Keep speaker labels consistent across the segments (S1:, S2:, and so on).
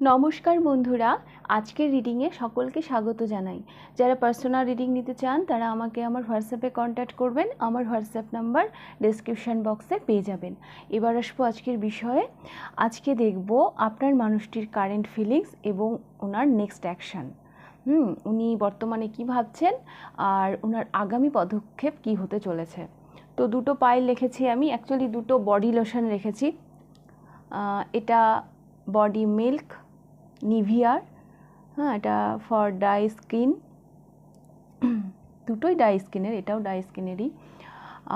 S1: নমস্কার বন্ধুরা, আজকের রিডিংয়ে সকলকে স্বাগত জানাই। যারা পার্সোনাল রিডিং নিতে চান তারা আমাকে আমার হোয়াটসঅ্যাপে কন্ট্যাক্ট করবেন। আমার হোয়াটসঅ্যাপ নাম্বার ডেসক্রিপশন বক্সে পেয়ে যাবেন। এবার আসবো আজকের বিষয়ে। আজকে দেখব আপনার মানুষটির কারেন্ট ফিলিংস এবং ওনার নেক্সট অ্যাকশান। উনি বর্তমানে কি ভাবছেন আর ওনার আগামী পদক্ষেপ কি হতে চলেছে। তো দুটো পাইল রেখেছি আমি, অ্যাকচুয়ালি দুটো বডি লোশন রেখেছি। এটা বডি মিল্ক নিভিয়ার, হ্যাঁ, এটা ফর ডাই স্কিন, দুটোই ডাই স্কিনের, এটাও ডাই স্কিনেরই।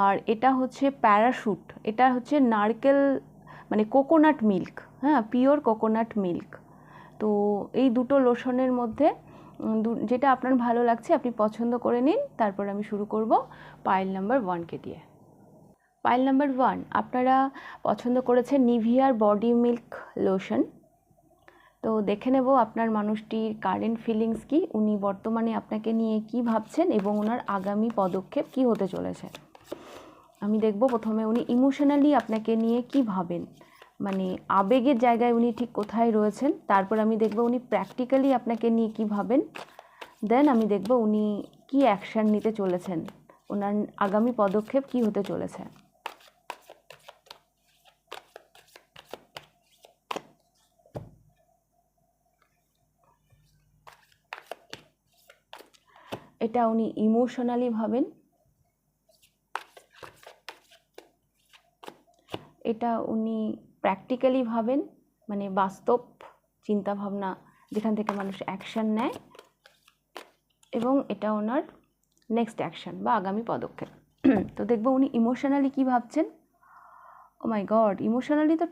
S1: আর এটা হচ্ছে প্যারাশুট, এটা হচ্ছে নারকেল মানে কোকোনাট মিল্ক, হ্যাঁ, পিওর কোকোনাট মিল্ক। তো এই দুটো লোশনের মধ্যে যেটা আপনার ভালো লাগছে আপনি পছন্দ করে নিন। তারপর আমি শুরু করব পাইল নাম্বার 1কে দিয়ে। পাইল নাম্বার 1 আপনারা পছন্দ করেছেন নিভিয়ার বডি মিল্ক লোশন। তো দেখে নেব আপনার মানুষটির কারেন্ট ফিলিংস কি, উনি বর্তমানে আপনাকে নিয়ে কি ভাবছেন এবং ওনার আগামী পদক্ষেপ কি হতে চলেছে। আমি দেখব প্রথমে উনি ইমোশনালি আপনাকে নিয়ে কি ভাবেন, মানে আবেগের জায়গায় উনি ঠিক কোথায় রয়েছেন। তারপর আমি দেখব উনি প্র্যাকটিক্যালি আপনাকে নিয়ে কি ভাবেন। দেন আমি দেখব উনি কি অ্যাকশান নিতে চলেছেন, ওনার আগামী পদক্ষেপ কি হতে চলেছে। এটা উনি ইমোশনালি ভাবেন, এটা উনি প্র্যাকটিক্যালি ভাবেন, মানে বাস্তব চিন্তাভাবনা যেখান থেকে মানুষ অ্যাকশান নেয়, এবং এটা ওনার নেক্সট অ্যাকশান বা আগামী পদক্ষেপ। তো দেখবো উনি ইমোশনালি কি ভাবছেন। ও মাই গড, ইমোশনালি তো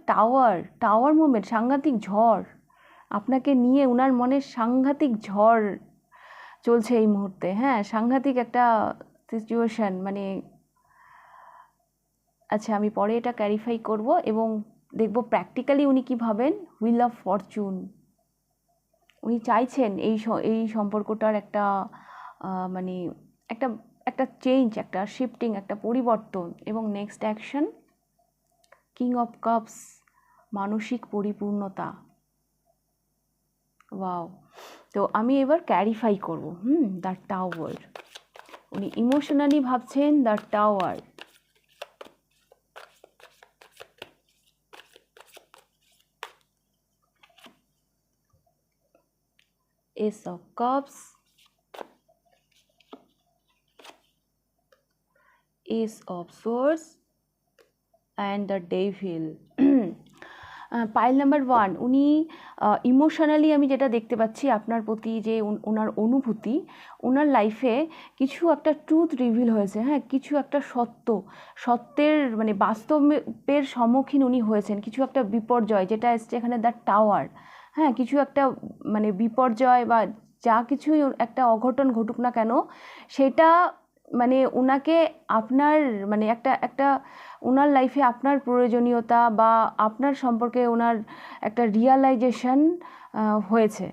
S1: টাওয়ার মুভমেন্ট, সাংঘাতিক ঝড় আপনাকে নিয়ে, ওনার মনে সাংঘাতিক ঝড় চলছে এই মুহূর্তে। হ্যাঁ, সাংঘাতিক একটা সিচুয়েশান, মানে আচ্ছা আমি পরে এটা ক্যারিফাই করব এবং দেখব প্র্যাকটিক্যালি উনি কী ভাবেন। হুইল অফ ফরচুন, উনি চাইছেন এই সম্পর্কটার একটা মানে একটা একটা চেঞ্জ, একটা শিফটিং, একটা পরিবর্তন। এবং next action king of cups, মানসিক পরিপূর্ণতা। ওয়াও, তো আমি এবার ক্যারিফাই করব। দ্য টাওয়ার, উনি ইমোশনালি ভাবছেন the tower. Ace of Cups, Ace of Swords and the Devil. Pile number 1 উনি ইমোশনালি আমি যেটা দেখতে পাচ্ছি আপনার প্রতি যে ওনার অনুভূতি, ওনার লাইফে কিছু একটা ট্রুথ রিভিল হয়েছে। হ্যাঁ, কিছু একটা সত্যের মানে বাস্তবের সম্মুখীন উনি হয়েছেন। কিছু একটা বিপর্যয় যেটা এসছে এখানে দ্য টাওয়ার। হ্যাঁ, কিছু একটা মানে বিপর্যয় বা যা কিছুই একটা অঘটন ঘটুক না কেন, সেটা মানে ওনাকে আপনার মানে একটা ওনার লাইফে আপনার প্রয়োজনীয়তা বা আপনার সম্পর্কে ওনার একটা রিয়ালাইজেশন হয়েছে।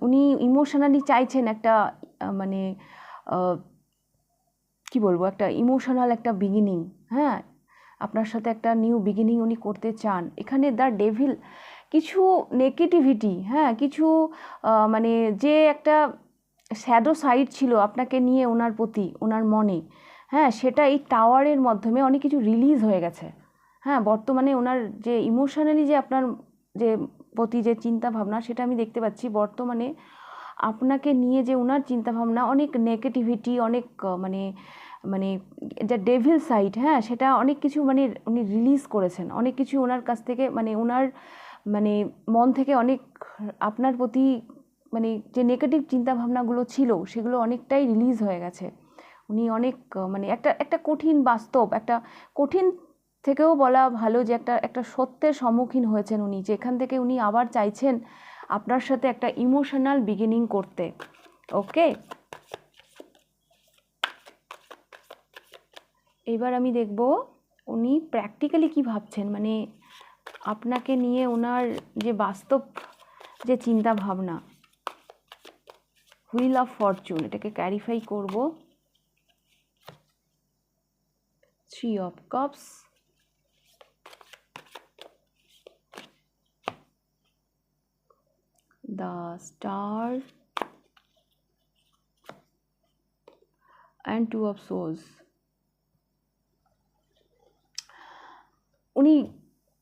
S1: উনি ইমোশনালি চাইছেন একটা মানে কি বলবো, একটা ইমোশনাল একটা বিগিনিং। হ্যাঁ, আপনার সাথে একটা নিউ বিগিনিং উনি করতে চান। এখানে দ্য ডেভিল, কিছু নেগেটিভিটি, হ্যাঁ, কিছু মানে যে একটা শ্যাডো সাইড ছিল আপনাকে নিয়ে ওনার প্রতি, ওনার মনে, হ্যাঁ, সেটা এই টাওয়ারের মাধ্যমে অনেক কিছু রিলিজ হয়ে গেছে। হ্যাঁ, বর্তমানে ওনার যে ইমোশনালি যে আপনার যে প্রতি যে চিন্তা ভাবনা, সেটা আমি দেখতে পাচ্ছি বর্তমানে আপনাকে নিয়ে যে ওনার চিন্তাভাবনা অনেক নেগেটিভিটি, অনেক মানে মানে যা ডেভিল সাইড, হ্যাঁ, সেটা অনেক কিছু মানে উনি রিলিজ করেছেন। অনেক কিছু ওনার কাছ থেকে মানে ওনার মানে মন থেকে অনেক আপনার প্রতি মানে যে নেগেটিভ চিন্তাভাবনাগুলো ছিল সেগুলো অনেকটাই রিলিজ হয়ে গেছে। উনি অনেক মানে একটা কঠিন বাস্তব, একটা কঠিন থেকেও বলা ভালো যে একটা সত্যের সম্মুখীন হয়েছেন উনি, যেখান থেকে উনি আবার চাইছেন আপনার সাথে একটা ইমোশনাল বিগিনিং করতে। ওকে, এবার আমি দেখব উনি প্র্যাকটিক্যালি কি ভাবছেন, মানে আপনাকে নিয়ে ওনার যে বাস্তব যে চিন্তা ভাবনা। হুইল অফ ফরচুন, এটাকে ক্যারিফাই করব। 3 of Cups, the Star and Two of Swords। উনি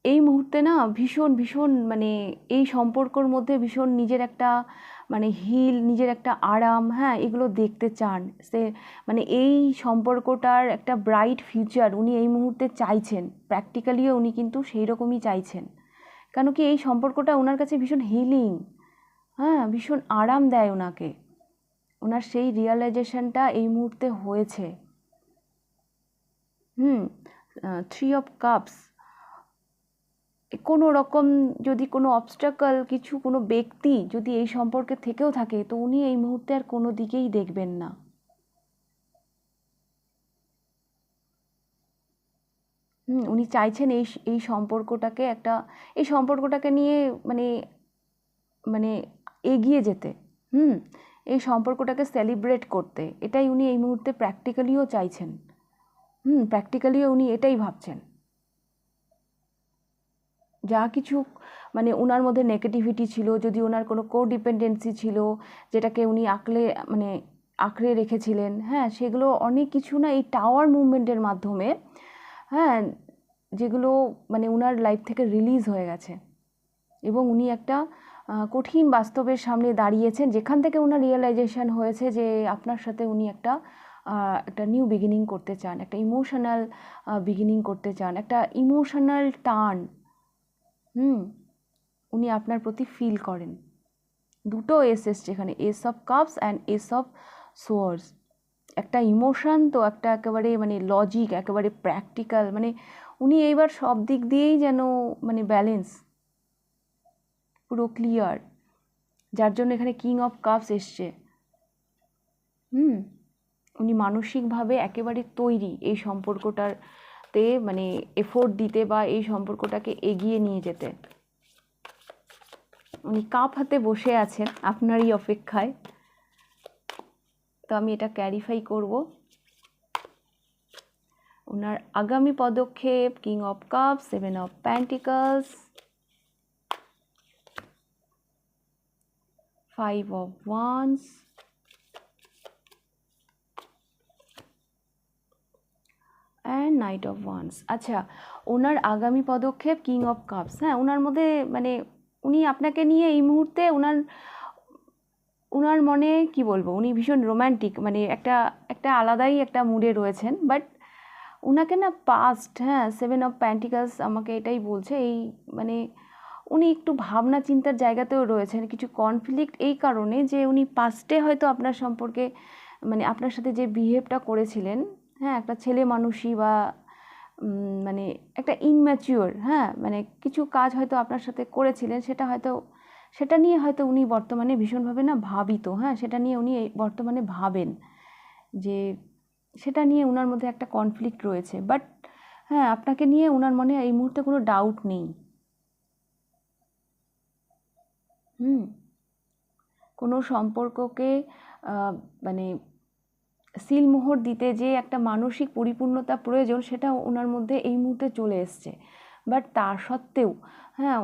S1: এই মুহূর্তে না ভীষণ ভীষণ মানে এই সম্পর্কর মধ্যে ভীষণ নিজের একটা মানে হিল, নিজের একটা আরাম, হ্যাঁ, এগুলো দেখতে চান। সে মানে এই সম্পর্কটার একটা ব্রাইট ফিউচার উনি এই মুহূর্তে চাইছেন, প্র্যাকটিক্যালিও উনি কিন্তু সেই রকমই চাইছেন। কেন কি এই সম্পর্কটা ওনার কাছে ভীষণ হিলিং, হ্যাঁ, ভীষণ আরাম দেয় ওনাকে। ওনার সেই রিয়েলাইজেশনটা এই মুহূর্তে হয়েছে। থ্রি অফ কাপস, কোনো রকম যদি কোনো অবস্টাকল, কিছু কোনো ব্যক্তি যদি এই সম্পর্কে থেকেও থাকে, তো উনি এই মুহূর্তে আর কোনো দিকেই দেখবেন না। উনি চাইছেন এই সম্পর্কটাকে একটা, এই সম্পর্কটাকে নিয়ে মানে মানে এগিয়ে যেতে, এই সম্পর্কটাকে সেলিব্রেট করতে। এটাই উনি এই মুহূর্তে প্র্যাকটিক্যালিও চাইছেন। প্র্যাকটিক্যালিও উনি এটাই ভাবছেন। যা কিছু মানে ওনার মধ্যে নেগেটিভিটি ছিল, যদি ওনার কোনো কোডিপেন্ডেন্সি ছিল যেটাকে উনি আঁকড়ে রেখেছিলেন, হ্যাঁ, সেগুলো অনেক কিছু না এই টাওয়ার মুভমেন্টের মাধ্যমে, হ্যাঁ, যেগুলো মানে ওনার লাইফ থেকে রিলিজ হয়ে গেছে। এবং উনি একটা কঠিন বাস্তবের সামনে দাঁড়িয়েছেন, যেখান থেকে ওনার রিয়েলাইজেশন হয়েছে যে আপনার সাথে উনি একটা নিউ বিগিনিং করতে চান, একটা ইমোশনাল বিগিনিং করতে চান, একটা ইমোশনাল টার্ন উনি আপনার প্রতি ফিল করেন। দুটো এস এসছে এখানে, S of cups and S of swords. একটা ইমোশন, তো একটা একেবারে মানে লজিক, একেবারে প্র্যাকটিক্যাল, মানে উনি এইবার সব দিক দিয়েই যেন মানে ব্যালেন্স, পুরো ক্লিয়ার, যার জন্য এখানে কিং অফ কাপস এসছে। উনি মানসিকভাবে একেবারে তৈরি এই সম্পর্কটাতে মানে এফোর্ট দিতে বা এই সম্পর্কটাকে এগিয়ে নিয়ে যেতে। উনি কাপ হাতে বসে আছেন আপনারই অপেক্ষায়। তো আমি এটা ক্যারিফাই করব। ওনার আগামী পদক্ষেপ, king of cups, seven of pentacles, five of wands and night of wands. আচ্ছা, ওনার আগামী পদক্ষেপ কিং অফ কাপস। হ্যাঁ, ওনার মধ্যে মানে উনি আপনাকে নিয়ে এই মুহূর্তে ওনার মনে কি বলবো, উনি ভীষণ রোম্যান্টিক, মানে একটা আলাদাই একটা মুডে রয়েছেন। বাট ওনাকে না পাস্ট, হ্যাঁ, সেভেন অফ পেন্টিকলস আমাকে এটাই বলছে, এই মানে উনি একটু ভাবনা চিন্তার জায়গাতেও রয়েছেন, কিছু কনফ্লিক্ট এই কারণে যে উনি পাস্টে হয়তো আপনার সম্পর্কে মানে আপনার সাথে যে বিহেভটা করেছিলেন, হ্যাঁ, একটা ছেলে মানুষই বা মানে একটা ইনম্যাচিওর, হ্যাঁ, মানে কিছু কাজ হয়তো আপনার সাথে করেছিলেন, সেটা নিয়ে হয়তো উনি বর্তমানে ভীষণভাবে না ভাবিত, হ্যাঁ, সেটা নিয়ে উনি বর্তমানে ভাবেন যে সেটা নিয়ে ওনার মধ্যে একটা কনফ্লিক্ট রয়েছে। বাট হ্যাঁ, আপনাকে নিয়ে ওনার মনে এই মুহূর্তে কোনো ডাউট নেই। কোনো সম্পর্ককে মানে সিলমোহর দিতে যে একটা মানসিক পরিপূর্ণতা প্রয়োজন, সেটা ওনার মধ্যে এই মুহূর্তে চলে এসছে। বাট তা সত্ত্বেও হ্যাঁ,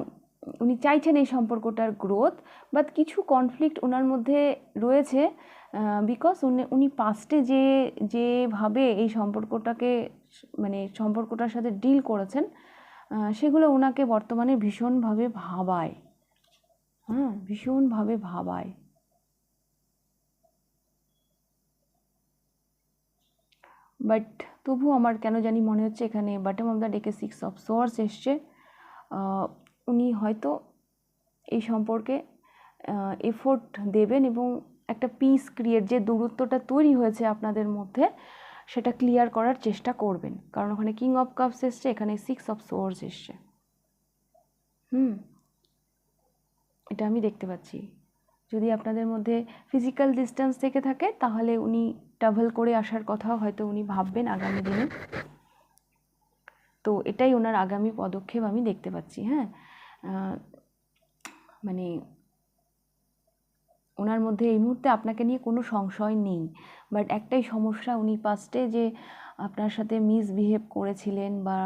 S1: উনি চাইছেন এই সম্পর্কটার গ্রোথ, বাট কিছু কনফ্লিক্ট ওনার মধ্যে রয়েছে, বিকজ উনি পাস্টে যেভাবে এই সম্পর্কটাকে মানে সম্পর্কটার সাথে ডিল করেছেন, সেগুলো ওনাকে বর্তমানে ভীষণভাবে ভাবায়, ভীষণভাবে ভাবায়। বাট তবু আমার কেন জানি মনে হচ্ছে এখানে বটম অফ দ্য ডেকে সিক্স অফ সোয়ার্ডস এসছে। উনি হয়তো এই সম্পর্কে এফোর্ট দেবেন এবং একটা পিস ক্রিয়েট, যে দূরত্বটা তৈরি হয়েছে আপনাদের মধ্যে, সেটা ক্লিয়ার করার চেষ্টা করবেন। কারণ ওখানে কিং অফ কাপস এসছে, এখানে সিক্স অফ সোয়ার্ডস এসছে। এটা আমি দেখতে পাচ্ছি। যদি আপনাদের মধ্যে ফিজিক্যাল ডিস্টেন্স থেকে থাকে, তাহলে উনি ট্রাভেল করে আসার কথাও হয়তো উনি ভাববেন আগামী দিনে। তো এটাই ওনার আগামী পদক্ষেপ আমি দেখতে পাচ্ছি। হ্যাঁ, মানে ওনার মধ্যে এই মুহূর্তে আপনাকে নিয়ে কোনো সংশয় নেই। বাট একটাই সমস্যা, উনি পাস্টে যে আপনার সাথে মিসবিহেভ করেছিলেন বা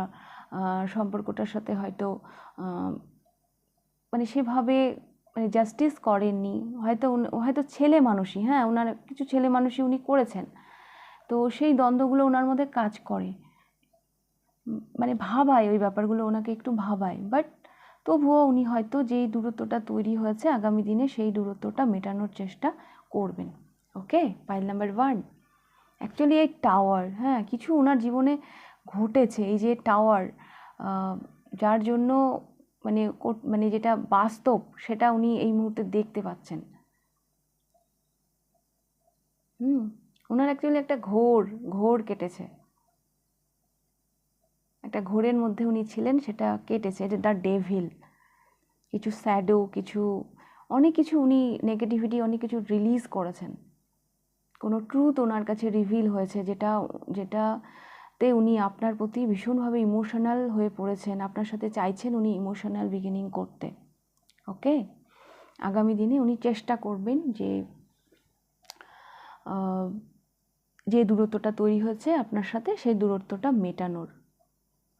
S1: সম্পর্কটার সাথে হয়তো মানে সেভাবে মানে জাস্টিস করেননি, হয়তো ছেলে মানুষই, হ্যাঁ ওনার কিছু ছেলে মানুষই উনি করেছেন, তো সেই দ্বন্দ্বগুলো ওনার মধ্যে কাজ করে, মানে ভাবায়, ওই ব্যাপারগুলো ওনাকে একটু ভাবায়, বাট তবুও উনি হয়তো যেই দূরত্বটা তৈরি হয়েছে আগামী দিনে সেই দূরত্বটা মেটানোর চেষ্টা করবেন। ওকে, পাইল নাম্বার 1। অ্যাকচুয়ালি এই টাওয়ার, হ্যাঁ কিছু ওনার জীবনে ঘটেছে, এই যে টাওয়ার, যার জন্য মানে যেটা বাস্তব সেটা উনি এই মুহূর্তে দেখতে পাচ্ছেন। ওনার অ্যাকচুয়ালি একটা ঘোর কেটেছে, একটা ঘোরের মধ্যে উনি ছিলেন, সেটা কেটেছে, এটা দ্য ডেভিল। কিছু স্যাডো, অনেক কিছু উনি নেগেটিভিটি অনেক কিছু রিলিজ করেছেন, কোনো ট্রুথ ওনার কাছে রিভিল হয়েছে যেটাতে উনি আপনার প্রতি ভীষণভাবে ইমোশনাল হয়ে পড়েছেন, আপনার সাথে চাইছেন উনি ইমোশনাল বিগিনিং করতে। ওকে, আগামী দিনে উনি চেষ্টা করবেন যে দূরত্বটা তৈরি হয়েছে আপনার সাথে সেই দূরত্বটা মেটানোর।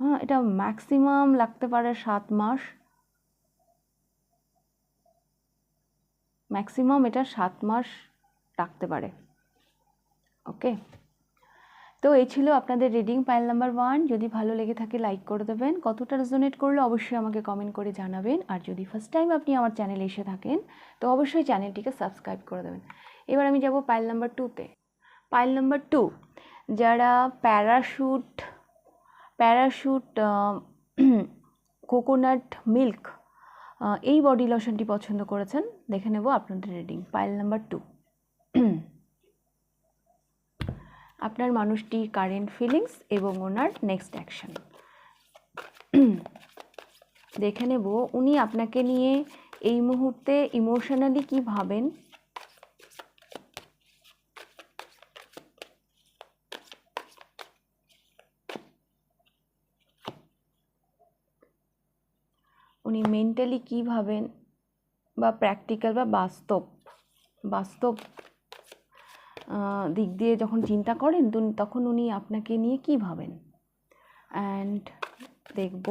S1: হ্যাঁ, এটা ম্যাক্সিমাম লাগতে পারে 7 মাস, ম্যাক্সিমাম এটা 7 মাস লাগতে পারে। ওকে, তো এই ছিল আপনাদের রিডিং পাইল নাম্বার 1। যদি ভালো লেগে থাকে লাইক করে দেবেন, কতটা রেজোনেট করলে অবশ্যই আমাকে কমেন্ট করে জানাবেন, আর যদি ফার্স্ট টাইম আপনি আমার চ্যানেলে এসে থাকেন তো অবশ্যই চ্যানেলটিকে সাবস্ক্রাইব করে দেবেন। এবার আমি যাব পাইল নাম্বার 2তে। পাইল নাম্বার 2, যারা প্যারাশুট কোকোনাট মিল্ক এই বডি লোশনটি পছন্দ করেছেন, দেখে নেব আপনাদের রিডিং। পাইল নাম্বার 2, আপনার মানুষটি কারেন্ট ফিলিংস এবং ওনার নেক্সট অ্যাকশন দেখে নেব। উনি আপনাকে নিয়ে এই মুহূর্তে ইমোশনালি কি ভাবেন, উনি মেন্টালি কি ভাবেন, বা প্র্যাকটিক্যাল বা বাস্তব দিক দিয়ে যখন চিন্তা করেন তখন উনি আপনাকে নিয়ে কি ভাবেন। অ্যান্ড দেখব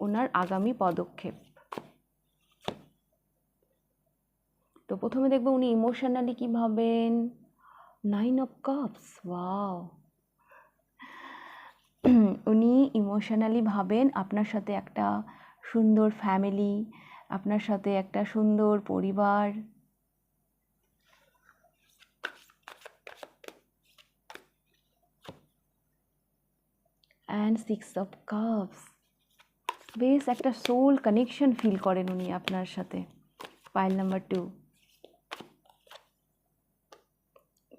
S1: ওনার আগামী পদক্ষেপ। তো প্রথমে দেখব উনি ইমোশনালি কি ভাবেন। 9 অফ কাপস, ওয়াও। উনি ইমোশনালি ভাবেন আপনার সাথে একটা সুন্দর ফ্যামিলি, আপনার সাথে একটা সুন্দর পরিবার। অ্যান্ড 6 অফ কাপস, বেশ একটা সোল কানেকশন ফিল করেন উনি আপনার সাথে। Pile number 2,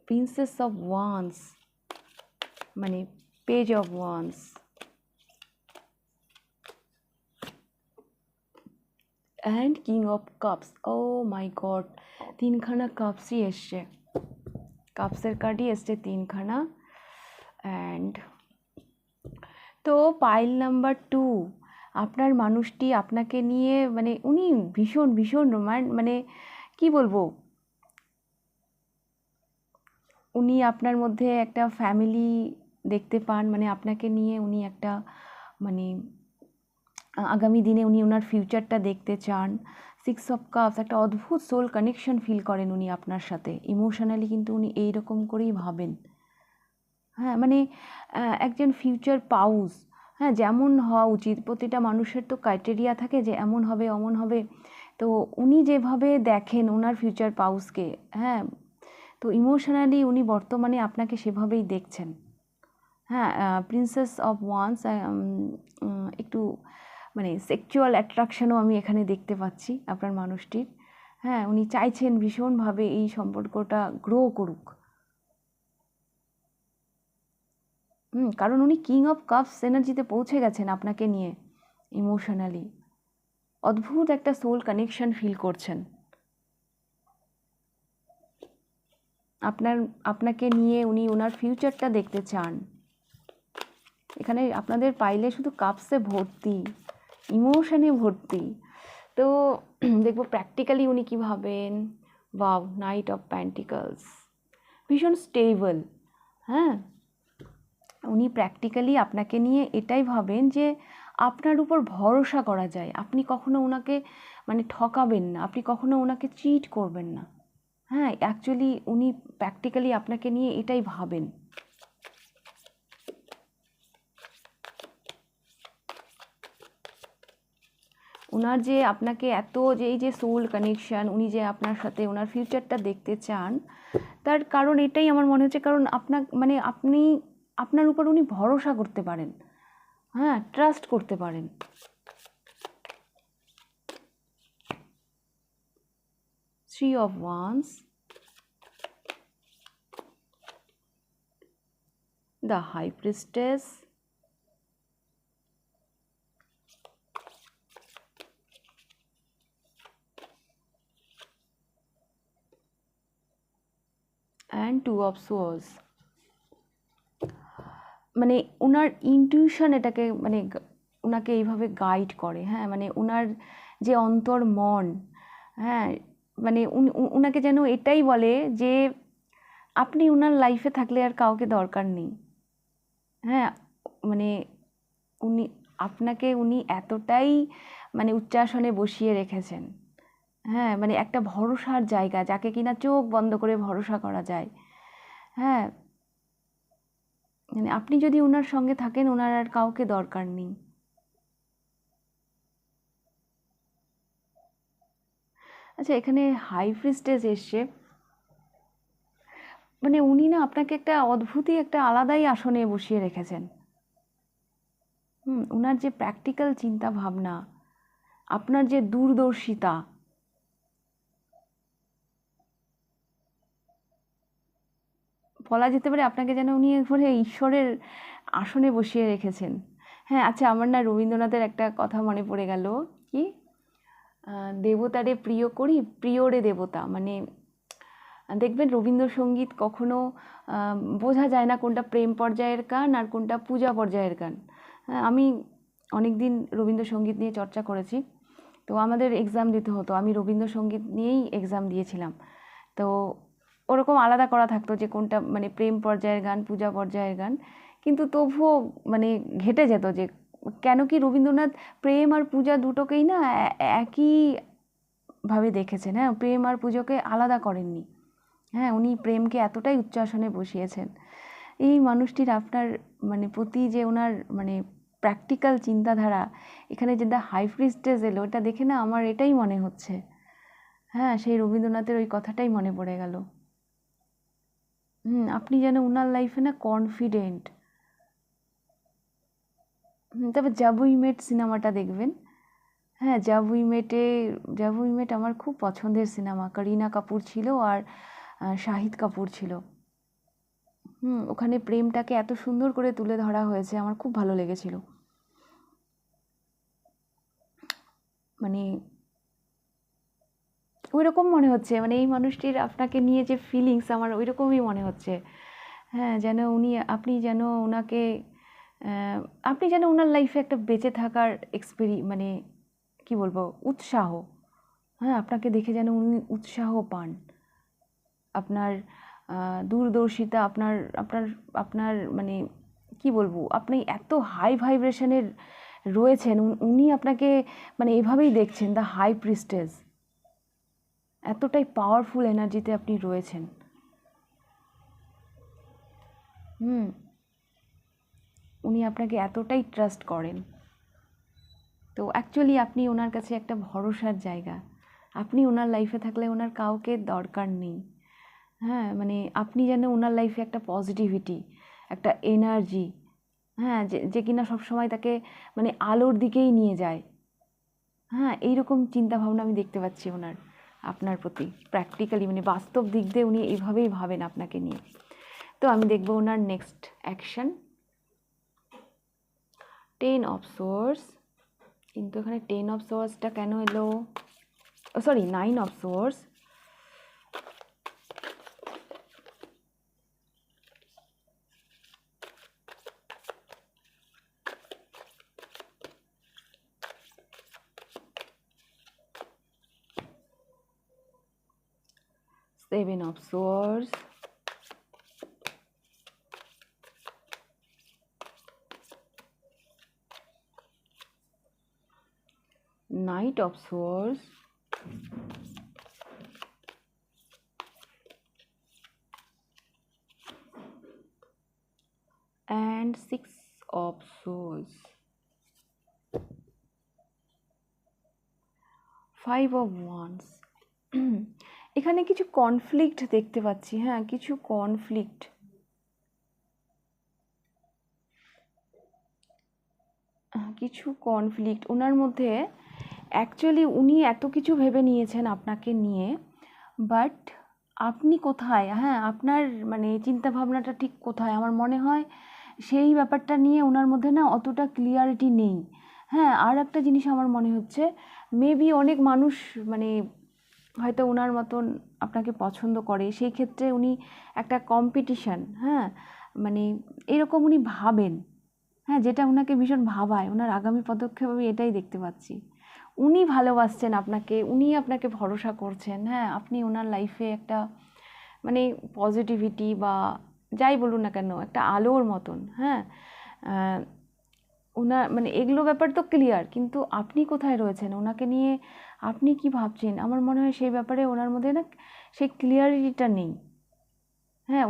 S1: princess of wands, মানে page of wands, and king of cups. Oh my god, 3খানা কাপসই এসছে, কাপসের কার্ডই এসছে 3খানা। অ্যান্ড তো পাইল নাম্বার 2, আপনার মানুষটি আপনাকে নিয়ে মানে উনি ভীষণ মানে কি বলবো, উনি আপনার মধ্যে একটা ফ্যামিলি দেখতে পান, মানে আপনাকে নিয়ে উনি একটা মানে আগামী দিনে উনি ওনার ফিউচারটা দেখতে চান। 6 অফ কাপস, একটা অদ্ভুত সোল কানেকশন ফিল করেন উনি আপনার সাথে ইমোশনালি, কিন্তু উনি এইরকম করেই ভাবেন। হ্যাঁ, মানে একজন ফিউচার পাউস, হ্যাঁ যেমন হওয়া উচিত, প্রতিটা মানুষের তো ক্রাইটেরিয়া থাকে যে এমন হবে অমন হবে, তো উনি যেভাবে দেখেন ওনার ফিউচার পাউসকে, হ্যাঁ তো ইমোশনালি উনি বর্তমানে আপনাকে সেভাবেই দেখছেন। হ্যাঁ, প্রিন্সেস অফ ওয়ান্স, একটু মানে সেক্সুয়াল অ্যাট্রাকশনও আমি এখানে দেখতে পাচ্ছি আপনার মানুষটির। হ্যাঁ, উনি চাইছেন ভীষণভাবে এই সম্পর্কটা গ্রো করুক। কারণ উনি কিং অফ কাপস এনার্জিতে পৌঁছে গেছেন আপনাকে নিয়ে ইমোশনালি, অদ্ভুত একটা সোল কানেকশন ফিল করছেন আপনাকে নিয়ে, উনি ওনার ফিউচারটা দেখতে চান। এখানে আপনাদের পাইলে শুধু কাপসে ভর্তি, ইমোশনে ভর্তি। তো দেখব প্র্যাকটিক্যালি উনি কী ভাবেন। ওয়াও, নাইট অফ পেন্টিকলস, ভীষণ স্টেবল। হ্যাঁ, উনি প্র্যাকটিক্যালি আপনাকে নিয়ে এটাই ভাবেন যে আপনার উপর ভরসা করা যায়, আপনি কখনো ওনাকে মানে ঠকাবেন না, আপনি কখনো ওনাকে চিট করবেন না। হ্যাঁ, অ্যাকচুয়ালি উনি প্র্যাকটিক্যালি আপনাকে নিয়ে এটাই ভাবেন। ওনার যে আপনাকে এত যে এই যে সোল কানেকশান, উনি যে আপনার সাথে ওনার ফিউচারটা দেখতে চান, তার কারণ এটাই আমার মনে হচ্ছে, কারণ মানে আপনি আপনার উপর উনি ভরসা করতে পারেন, হ্যাঁ, ট্রাস্ট করতে পারেন। Three of wands, the high priestess, and two of swords. মানে ওনার ইনটিউশন এটাকে মানে ওনাকে এইভাবে গাইড করে। হ্যাঁ, মানে ওনার যে অন্তর মন, হ্যাঁ, মানে ওনাকে যেন এটাই বলে যে আপনি ওনার লাইফে থাকলে আর কাউকে দরকার নেই। হ্যাঁ, মানে উনি এতটাই মানে উচ্চাসনে বসিয়ে রেখেছেন। হ্যাঁ, মানে একটা ভরসার জায়গা, যাকে কিনা চোখ বন্ধ করে ভরসা করা যায়। হ্যাঁ, মানে আপনি যদি ওনার সঙ্গে থাকেন, ওনার আর কাউকে দরকার নেই। আচ্ছা, এখানে হাই প্রিস্টেস এসছে, মানে উনি না আপনাকে একটা অদ্ভুতই একটা আলাদাই আসনে বসিয়ে রেখেছেন। ওনার যে প্র্যাকটিক্যাল চিন্তা ভাবনা, আপনার যে দূরদর্শিতা, বলা যেতে পারে আপনাকে যেন উনি একবারে ঈশ্বরের আসনে বসিয়ে রেখেছেন। হ্যাঁ, আচ্ছা, আমার না রবীন্দ্রনাথের একটা কথা মনে পড়ে গেল, কি দেবতারে প্রিয় করি, প্রিয়রে দেবতা। মানে দেখবেন রবীন্দ্রসঙ্গীত কখনো বোঝা যায় না কোনটা প্রেম পর্যায়ের গান আর কোনটা পূজা পর্যায়ের গান। আমি অনেক দিন রবীন্দ্রসঙ্গীত নিয়ে চর্চা করেছি, তো আমাদের এক্সাম দিতে হতো, আমি রবীন্দ্রসঙ্গীত নিয়েই এক্সাম দিয়েছিলাম। তো ওরকম আলাদা করা থাকতো যে কোনটা মানে প্রেম পর্যায়ের গান, পূজা পর্যায়ের গান, কিন্তু তবুও মানে ঘেটে যেত যে কেন কি রবীন্দ্রনাথ প্রেম আর পূজা দুটোকেই না একইভাবে দেখেছেন। হ্যাঁ, প্রেম আর পুজোকে আলাদা করেননি। হ্যাঁ, উনি প্রেমকে এতটাই উচ্চাসনে বসিয়েছেন। এই মানুষটির আপনার মানে প্রতি যে ওনার মানে প্র্যাকটিক্যাল চিন্তাধারা, এখানে যে দ্য হাই প্রিস্টেস এলো, এটা দেখে না আমার এটাই মনে হচ্ছে। হ্যাঁ, সেই রবীন্দ্রনাথের ওই কথাটাই মনে পড়ে গেল। আপনি যেন ওনার লাইফে না কনফিডেন্ট। তবে জাব উই মেট সিনেমাটা দেখবেন। হ্যাঁ, জাব উই মেট আমার খুব পছন্দের সিনেমা। করিনা কাপুর ছিল আর শাহিদ কাপুর ছিল। ওখানে প্রেমটাকে এত সুন্দর করে তুলে ধরা হয়েছে, আমার খুব ভালো লেগেছিল। মানে ওইরকম মনে হচ্ছে, মানে এই মানুষটির আপনাকে নিয়ে যে ফিলিংস, আমার ওইরকমই মনে হচ্ছে। হ্যাঁ, যেন আপনি যেন ওনার লাইফে একটা বেঁচে থাকার মানে কি বলবো, উৎসাহ। হ্যাঁ, আপনাকে দেখে যেন উনি উৎসাহ পান। আপনার দূরদর্শিতা, আপনার আপনার আপনার মানে কি বলবো, আপনি এত হাই ভাইব্রেশনের রয়েছেন, উনি আপনাকে মানে এভাবেই দেখছেন, দ্য হাই প্রিস্টেস। এতটাই পাওয়ারফুল এনার্জিতে আপনি রয়েছেন। উনি আপনাকে এতটাই ট্রাস্ট করেন। তো অ্যাকচুয়ালি আপনি ওনার কাছে একটা ভরসার জায়গা। আপনি ওনার লাইফে থাকলে ওনার কাউকে দরকার নেই। হ্যাঁ, মানে আপনি যেন ওনার লাইফে একটা পজিটিভিটি, একটা এনার্জি, হ্যাঁ, যে কিনা সবসময় তাকে মানে আলোর দিকেই নিয়ে যায়। হ্যাঁ, এইরকম চিন্তাভাবনা আমি দেখতে পাচ্ছি আপনার প্রতি প্র্যাকটিক্যালি, মানে বাস্তব দিক দিয়ে উনি এইভাবেই ভাবেন আপনাকে নিয়ে। তো আমি দেখব ওনার নেক্সট অ্যাকশন। 10 অফ সোর্স, কিন্তু এখানে 10 অফ সোর্সটা কেন এলো, sorry 9 of swords, seven of swords, night of swords, and 6 of swords, 5 of wands। এখানে কিছু কনফ্লিক্ট দেখতে পাচ্ছি, হ্যাঁ কিছু কনফ্লিক্ট, ওনার মধ্যে। অ্যাকচুয়ালি উনি এত কিছু ভেবে নিয়েছেন আপনাকে নিয়ে, বাট আপনি কোথায়, হ্যাঁ আপনার মানে চিন্তা ভাবনাটা ঠিক কোথায়, আমার মনে হয় সেই ব্যাপারটা নিয়ে ওনার মধ্যে না অতটা ক্লিয়ারিটি নেই। হ্যাঁ আর একটা জিনিস আমার মনে হচ্ছে, মেবি অনেক মানুষ মানে হয়তো ওনার মতন আপনাকে পছন্দ করে, সেই ক্ষেত্রে উনি একটা কম্পিটিশান, হ্যাঁ মানে এরকম উনি ভাবেন, হ্যাঁ যেটা ওনাকে ভীষণ ভাবায়। ওনার আগামী পদক্ষেপ আমি এটাই দেখতে পাচ্ছি। উনি ভালোবাসছেন আপনাকে, উনি আপনাকে ভরসা করছেন, হ্যাঁ আপনি ওনার লাইফে একটা মানে পজিটিভিটি বা যাই বলুন না কেন একটা আলোর মতন, হ্যাঁ ওনার মানে এগুলো ব্যাপার তো ক্লিয়ার, কিন্তু আপনি কোথায় রয়েছেন ওনাকে নিয়ে, আপনি কি ভাবছেন, আমার মনে হয় সেই ব্যাপারে ওনার মধ্যে না সেই ক্লিয়ারিটিটা নেই। হ্যাঁ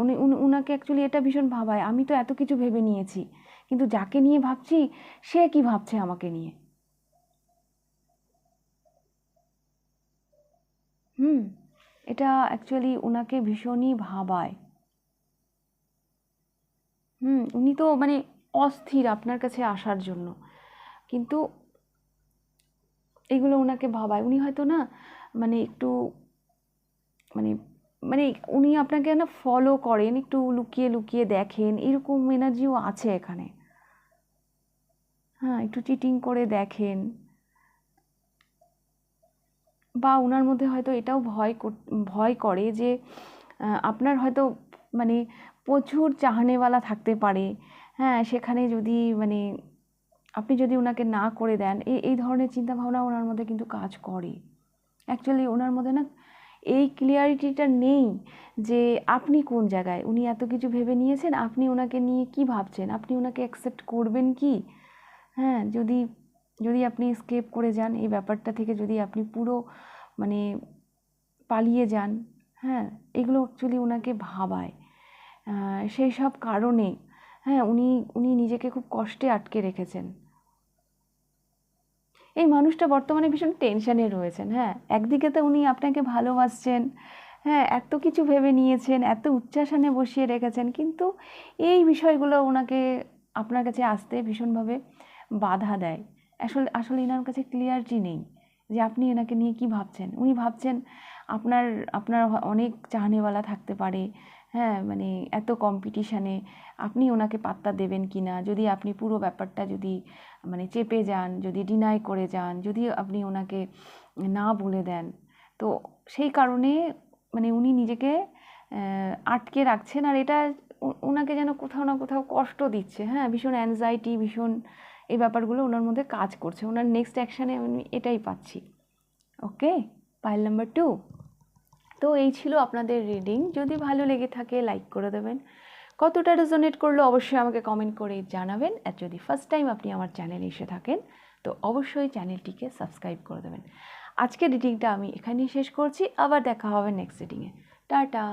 S1: উনাকে অ্যাকচুয়ালি এটা ভীষণ ভাবায়, আমি তো এত কিছু ভেবে নিয়েছি, কিন্তু যাকে নিয়ে ভাবছি সে কি ভাবছে আমাকে নিয়ে। এটা অ্যাকচুয়ালি ওনাকে ভীষণই ভাবায়। উনি তো মানে অস্থির আপনার কাছে আসার জন্য, কিন্তু এগুলো ওনাকে ভাবায়। উনি হয়তো না মানে একটু মানে মানে উনি আপনাকে না ফলো করেন, একটু লুকিয়ে লুকিয়ে দেখেন, এরকম এনার্জিও আছে এখানে। হ্যাঁ একটু চিটিং করে দেখেন, বা ওনার মধ্যে হয়তো এটাও ভয় করে যে আপনার হয়তো মানে প্রচুর চাহনেওয়ালা থাকতে পারে, হ্যাঁ সেখানে যদি মানে আপনি যদি ওনাকে না করে দেন, এই ধরনের চিন্তাভাবনা ওনার মধ্যে কিন্তু কাজ করে। অ্যাকচুয়ালি ওনার মধ্যে না এই ক্লিয়ারিটিটা নেই যে আপনি কোন জায়গায়, উনি এত কিছু ভেবে নিয়েছেন, আপনি ওনাকে নিয়ে কি ভাবছেন, আপনি ওনাকে অ্যাকসেপ্ট করবেন কি। হ্যাঁ যদি যদি আপনি স্কেপ করে যান এই ব্যাপারটা থেকে, যদি আপনি পুরো মানে পালিয়ে যান, হ্যাঁ এগুলো অ্যাকচুয়ালি ওনাকে ভাবায়। সেই সব কারণে হ্যাঁ উনি উনি নিজেকে খুব কষ্টে আটকে রেখেছেন। এই মানুষটা বর্তমানে ভীষণ টেনশানে রয়েছেন। হ্যাঁ একদিকে তো উনি আপনাকে ভালোবাসছেন, হ্যাঁ এত কিছু ভেবে নিয়েছেন, এত উচ্চাসনে বসিয়ে রেখেছেন, কিন্তু এই বিষয়গুলো ওনাকে আপনার কাছে আসতে ভীষণভাবে বাধা দেয়। আসলে আসলে এনার কাছে ক্লিয়ারিটি নেই যে আপনি এনাকে নিয়ে কি ভাবছেন। উনি ভাবছেন আপনার আপনার অনেক চাহনেওয়ালা থাকতে পারে, হ্যাঁ মানে এত কম্পিটিশানে আপনি ওনাকে পাত্তা দেবেন কি না, যদি আপনি পুরো ব্যাপারটা যদি মানে চেপে যান, যদি ডিনাই করে যান, যদি আপনি ওনাকে না বলে দেন, তো সেই কারণে মানে উনি নিজেকে আটকে রাখছেন। আর এটা ওনাকে যেন কোথাও না কোথাও কষ্ট দিচ্ছে, হ্যাঁ ভীষণ অ্যাংজাইটি, ভীষণ এই ব্যাপারগুলো ওনার মধ্যে কাজ করছে। ওনার নেক্সট অ্যাকশানে আমি এটাই পাচ্ছি। ওকে, পাইল নাম্বার 2। তো এই ছিল আপনাদের রিডিং। যদি ভালো লেগে থাকে লাইক করে দেবেন, কতটা রেজোনেট করলো অবশ্যই আমাকে কমেন্ট করে জানাবেন। আর যদি ফার্স্ট টাইম আপনি আমার চ্যানেলে এসে থাকেন তো অবশ্যই চ্যানেলটিকে সাবস্ক্রাইব করে দেবেন। আজকের রিডিংটা আমি এখানেই শেষ করছি, আবার দেখা হবে নেক্সট রিডিংয়ে। টাটা।